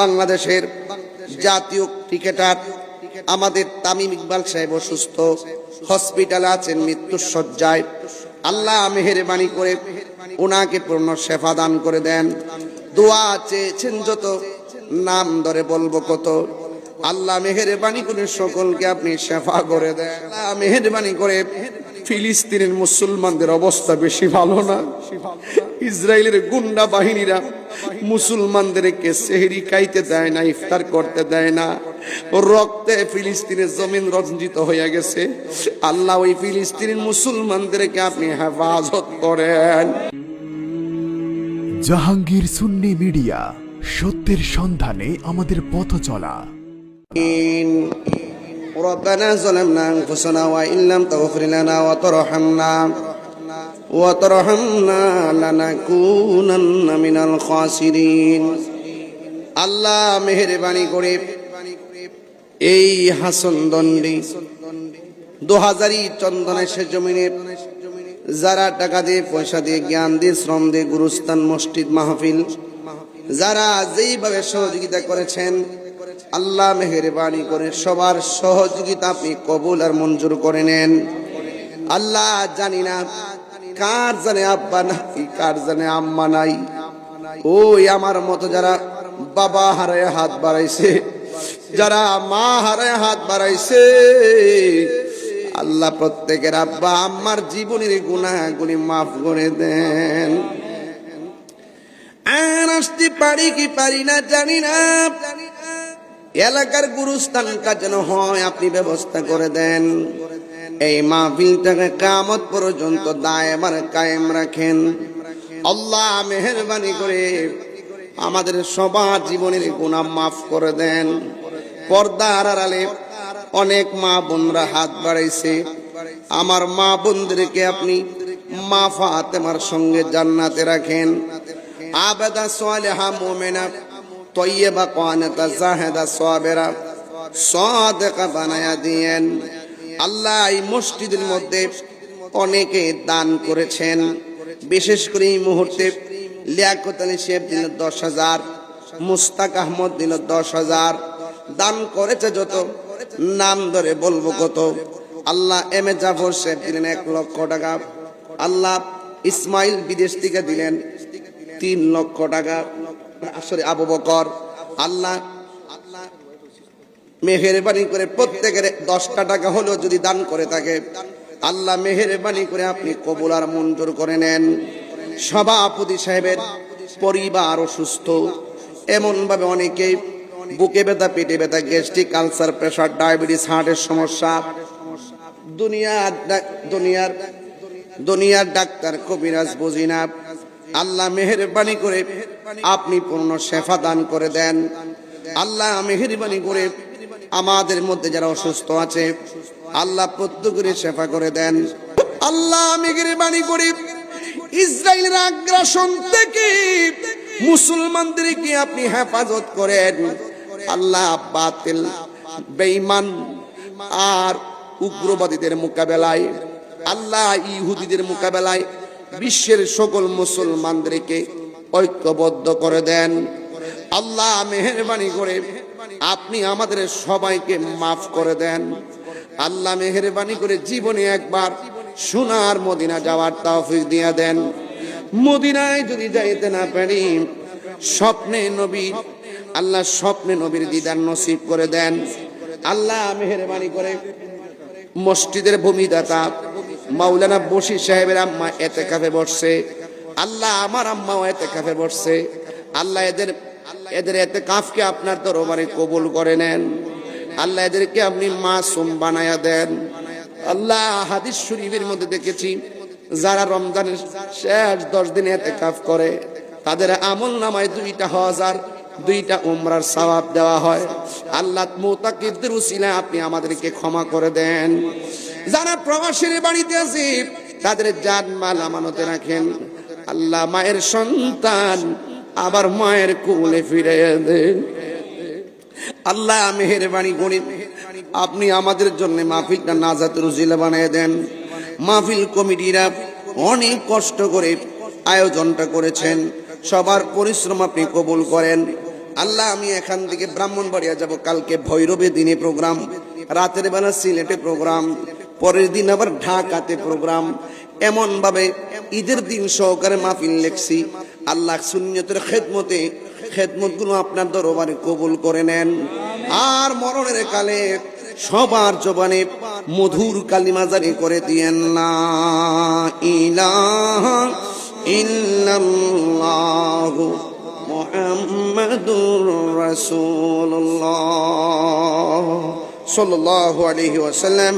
বাংলাদেশের জাতীয় ক্রিকেটার আমাদের তামিম ইকবাল সাহেব অসুস্থ, হসপিটালে আছেন, মৃত্যুর শয্যায়। আল্লাহ মেহেরবানি করে ওনাকে পূর্ণ শেফা দান করে দেন। দোয়া চেয়েছেন যত, নাম ধরে বলবো কত। আল্লাহ মেহেরবানি করে সকলকে আপনি শেফা করে দেন। আল্লাহ মেহেরবানি করে ফিলিস্তিনের মুসলমানদের অবস্থা বেশি ভালো না। ইসরায়েলের গুন্ডা বাহিনীরা মুসলমানদেরকে সেহরি খাইতে দেয় না, ইফতার করতে দেয় না। রক্তে ফিলিস্তিনের জমিন রঞ্জিত হয়ে গেছে। আল্লাহ ওই ফিলিস্তিনের মুসলমানদেরকে আপনি হেফাজত করেন। জাহাঙ্গীর সুন্নি মিডিয়া, সত্যের সন্ধানে আমাদের পথ চলা। ربنا ظلمنا أنفسنا وإن لم تغفر لنا وترحمنا لنكونن من الخاسرين। আল্লাহ মেহেরবানি করে এই হাসন দন্ডি 2000 চন্দনের সে জমিনে যারা টাকা দিয়ে, পয়সা দিয়ে, জ্ঞান দিয়ে, শ্রম দিয়ে, গুরুস্থান, মসজিদ, মাহফিল, যারা যেইভাবে সহযোগিতা করেছেন, আল্লাহ মেহেরবানি করে সবার সহযোগিতা আপনি কবুল আর মঞ্জুর করে নেন। আল্লাহ জানি না কার জানে আব্বা নাই, কার জানে আম্মা নাই। ওই আমার মতো যারা বাবা হারায় হাত বাড়াইছে, যারা মা হারায় হাত বাড়াইছে, আল্লাহ প্রত্যেকের আব্বা আম্মার জীবনের গুনাহগুলি মাফ করে দেন। আর আসতে পারি কি পারি না জানি না, এলাকার গুরুস্থান কাজ যেন হয় আপনি ব্যবস্থা করে দেন। এই মাহফিলটাকে কিয়ামত পর্যন্ত দায়মান কায়েম রাখেন। আল্লাহ মেহেরবানি করে আমাদের সবার জীবনের গুনাহ মাফ করে দেন। পর্দার আড়ালে অনেক মা বোনরা হাত বাড়াইছে, আমার মা বোনদেরকে আপনি মা ফাতেমার সঙ্গে জান্নাতে রাখেন। আবেদা সালেহা মুমিনা তয়্যিবা কানিতা জাহিদা সাবিরা সাদিকা বানায়া দিয়েন। আল্লাহ এই মসজিদের মধ্যে অনেকে দান করেছেন, বিশেষ করে এই মুহূর্তে লিয়াকত আলী সাহেব দিল 10,000, মুস্তাক আহমদ দিল 10,000, দান করেছে যত, নাম ধরে বলবো কত। আল্লাহ এম এ জাফর সাহেব দিলেন 1 লক্ষ টাকা। আল্লাহ ইসমাইল বিদেশ থেকে দিলেন 3 লক্ষ টাকা। আসলে আবু বকর, আল্লাহ মেহেরবানি করে প্রত্যেকের 10টা টাকা হলেও যদি দান করে থাকে, আল্লাহ মেহেরবানি করে আপনি কবুল আর মঞ্জুর করে নেন। সভাপতি সাহেবের পরিবার অসুস্থ, এমন ভাবে অনেকেই বুকে ব্যথা, পেটে ব্যথা, গ্যাস্ট্রিক, আলসার, প্রেসার, ডায়াবেটিস, হার্টের সমস্যা, দুনিয়ার ডাক্তার কবিরাজ বুঝি না। আল্লাহ মেহেরবানি করে আপনি পূর্ণ শেফা দান করে দেন। আল্লাহ মেহেরবানি করে আমাদের মধ্যে যারা অসুস্থ আছে, আল্লাহ প্রত্যেকের শেফা করে দেন। আল্লাহ মেহেরবানি করে ইসরায়েলের আগ্রাসন থেকে মুসলমানদেরকে আপনি হেফাজত করেন। আল্লাহ বাতিল, বেঈমান আর উগ্রবাদীদের মোকাবেলায়, আল্লাহ ইহুদিদের মোকাবেলায় বিশ্বের সকল মুসলমানদেরকে ঐক্যবদ্ধ করে দেন। আল্লাহ মেহেরবানি করে আপনি আমাদের সবাইকে মাফ করে দেন। আল্লাহ মেহেরবানি করে জীবনে একবার সোনার মদিনা যাওয়ার তৌফিক দিয়ে দেন। মদিনায় যদি যাইতে না পারি, স্বপ্নে নবী, আল্লাহ স্বপ্নে নবীর দিদার নসিব করে দেন। আল্লাহ মেহেরবানি করে মসজিদের ভূমিদাতা মাওলানা বশির সাহেবের আম্মা এতেকাফে বসছে, আল্লাহ আমার আম্মাও এতেকাফে বসছে। আল্লাহ এদের এতেকাফকে আপনার দরবারে কবুল করে নেন। আল্লাহ এদেরকে আপনি মাসুম বানায়া দেন। আল্লাহ হাদিস শরীফের মধ্যে দেখেছি, যারা রমজানের শেষ 10 দিন এতেকাফ করে, তাদের আমল নামায় 2টা হজ আর 2টা উমরার সওয়াব দেওয়া হয়। আল্লাহ মুতাকিদের উসিলায় আপনি আমাদেরকে ক্ষমা করে দেন। যারা প্রবাসীর বাড়িতে আছে, তাদের জান মাল আমানতে রাখেন। আল্লাহ মায়ের সন্তান আবার মায়ের কোলে ফিরিয়ে দেন। আল্লাহ মেহেরবানি করে আপনি আমাদের জন্য মাহফিলটা নাজাতের উজিলা বানিয়ে দেন। মাহফিল কমিটিরা অনেক কষ্ট করে আয়োজনটা করেছেন, সবার পরিশ্রম আপনি কবুল করেন। আল্লাহ আমি এখান থেকে ব্রাহ্মণবাড়িয়া যাব, কালকে ভৈরবে দিনে প্রোগ্রাম, রাতের বেলা সিলেটে প্রোগ্রাম, পরের দিন আবার ঢাকাতে প্রোগ্রাম। এমন ভাবে ঈদের দিন সহকারে মাহফিল লেখছি। আল্লাহ সুন্নতের খেদমতগুলো আপনার দরবারে কবুল করে নেন। আর মরণের কালে সবার জবানে মধুর কালিমা জারি করে দিয়েন, লা ইলাহা ইল্লাল্লাহু মুহাম্মাদুর রাসূলুল্লাহ সাল্লাল্লাহু আলাইহি ওয়াসাল্লাম।